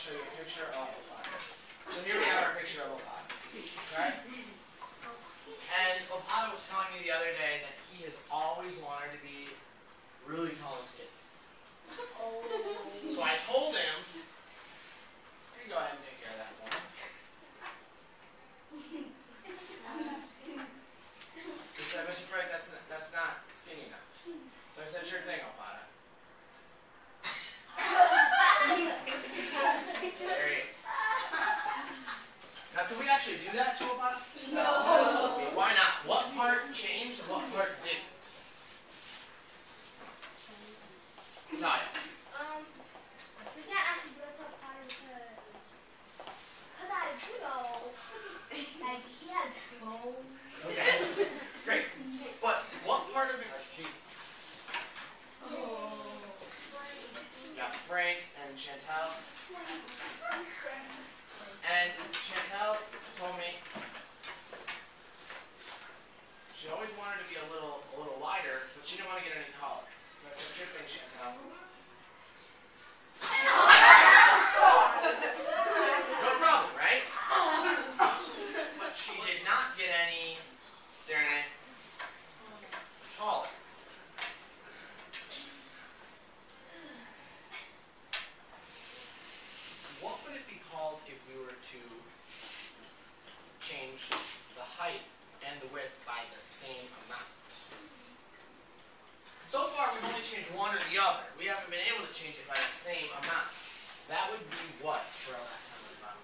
show you a picture of Opata. So here we have our picture of Opata. Okay? And Opata was telling me the other day that he has always wanted to be really tall and skinny. So I told him, you go ahead and take care of that for me. He said, Mr. Craig, that's not skinny enough. So I said, sure thing, Opata. There he is. Now, can we actually do that to Opata? No. Why not? What part changed and what part didn't? Zaya. We can't actually do it to Opata because I do know, like, he has bones. Okay. Great. But what part of it? See. You got Frank and Chantel. And Chantel told me she always wanted to be a little wider, but she didn't want to get any taller. So I said, sure thing, Chantel. No problem, right? But she did not get any taller. What would it be called if we were to change the height and the width by the same amount? So far, we've only changed one or the other. We haven't been able to change it by the same amount. That would be what for our last time on the bottom?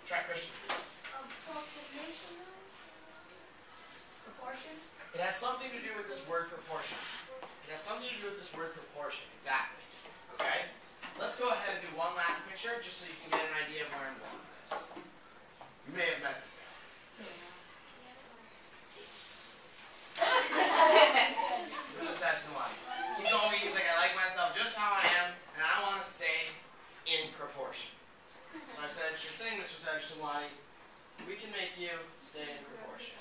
Try Christian, please. Proportion? It has something to do with this word proportion. It has something to do with this word proportion, exactly. Okay? Let's go ahead and do one last picture just so you can get an idea of where I'm going with this. You may have met this guy. This is Ashnawati. He told me, he's like, I like myself just how I am, and I want to stay in proportion. So I said, sure thing, Mr. Sajnawati. We can make you stay in proportion.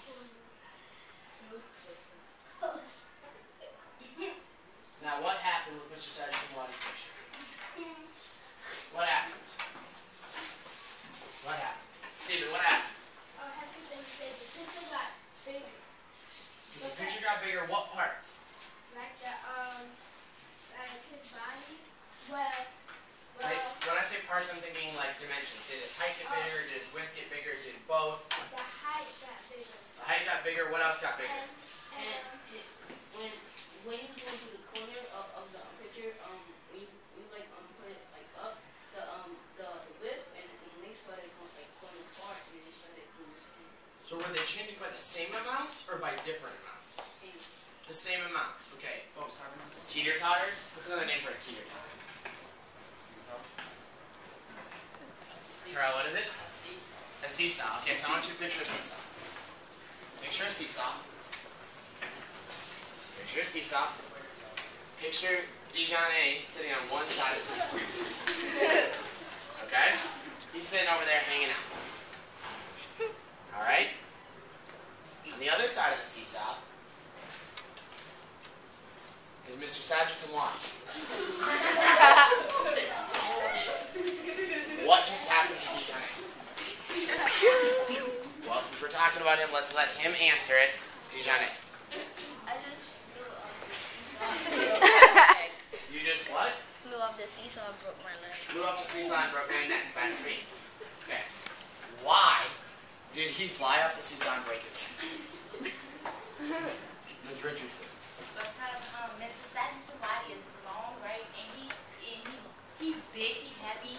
Now, what happened with Mr. Sajnawati's picture? What happened? What happened? Stephen, what happened? I have to think that the picture got bigger. The picture got bigger, what parts? Like his body. Well, Like, when I say parts, I'm thinking like dimensions. Did his height get bigger? Did his width get bigger? Did both? the height got bigger. The height got bigger. What else got bigger? And when you go to the corner of the picture, we like put it like up the width, and the next part is like going apart, and you started doing the same. So were they changing by the same amounts or by different amounts? Same. The same amounts. Okay. Teeter-totters? What's another name for a teeter-totter? Terrell, what is it? A seesaw. Okay, so I want you to picture a seesaw. Picture a seesaw. Picture a seesaw. Picture Dijon sitting on one side of the seesaw. Okay? He's sitting over there hanging out. Alright? On the other side of the seesaw is Mr. Sajnawati. What just happened to Dijon? Well, since we're talking about him, let's let him answer it. Dijon. I just flew off the seesaw. You just what? Flew off the seesaw and broke my leg. Flew off the seesaw and broke your neck. That's me. Okay. Why did he fly off the seesaw and break his neck? Ms. Richardson. Because Mr. Sajnawati is long, right? And he big, he heavy.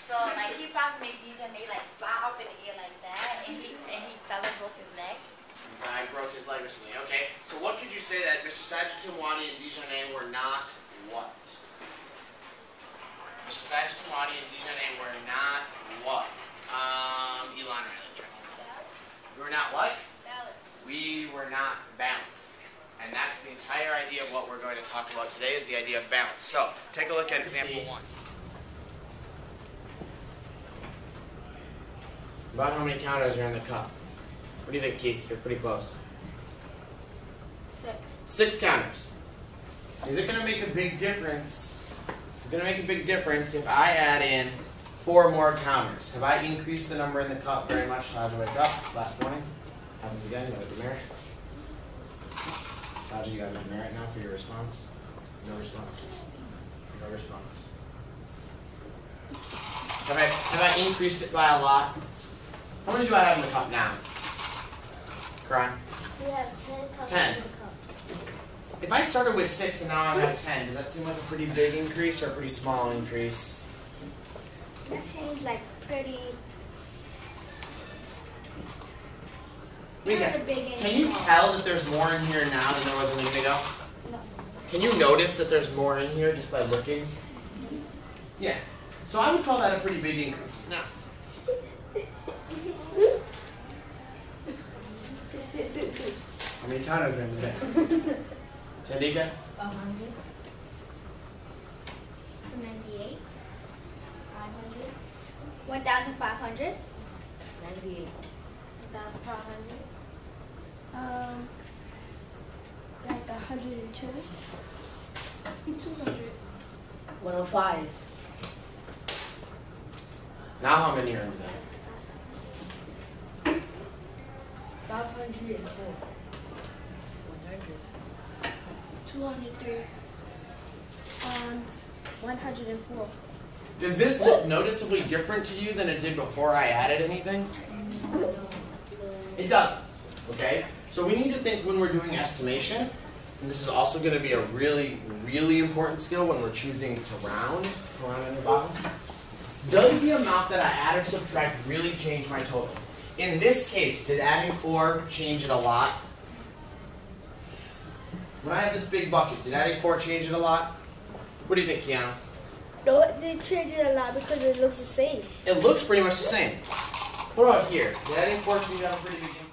So like he probably made DJ like fly up in the air like that, and he fell and broke his neck. I broke his leg or something. Okay. So what could you say that Mr. Sajnawati and Dijon were not what? Mr. Sajnawati and Dijon were not what? Elon Riley. We were not what? Balance. We were not balanced. And that's the entire idea of what we're going to talk about today is the idea of balance. So, take a look at example 1. About how many counters are in the cup? What do you think, Keith? You're pretty close. 6. 6 counters. Is it going to make a big difference to It's going to make a big difference if I add in 4 more counters. Have I increased the number in the cup very much? How'd you wake up last morning? Happens again, you have a demerit. Taja, you have a demerit now for your response? No response. No response. Have I increased it by a lot? How many do I have in the cup now? Karan? We have 10 cups 10. in the cup. If I started with 6 and now I have 10, does that seem like a pretty big increase or a pretty small increase? That seems like pretty Rika, a big can you increase. tell that there's more in here now than there was a minute ago? No. Can you notice that there's more in here just by looking? Yeah. So I would call that a pretty big increase. Now, how many counters are in there? Chandika? 100. 98. 500. 1,500. 98. 1,500. Like 102. 200. 105. Now how many are in there? 504. 203. 104. Does this look noticeably different to you than it did before I added anything? It doesn't. Okay? So we need to think when we're doing estimation, and this is also going to be a really, really important skill when we're choosing to round in the bottom. Does the amount that I add or subtract really change my total? In this case, did adding 4 change it a lot? When I have this big bucket, did adding 4 change it a lot? What do you think, Kiana? No, they changed it a lot because it looks the same. It looks pretty much the same. What about here? Did adding 4 change have a pretty big impact?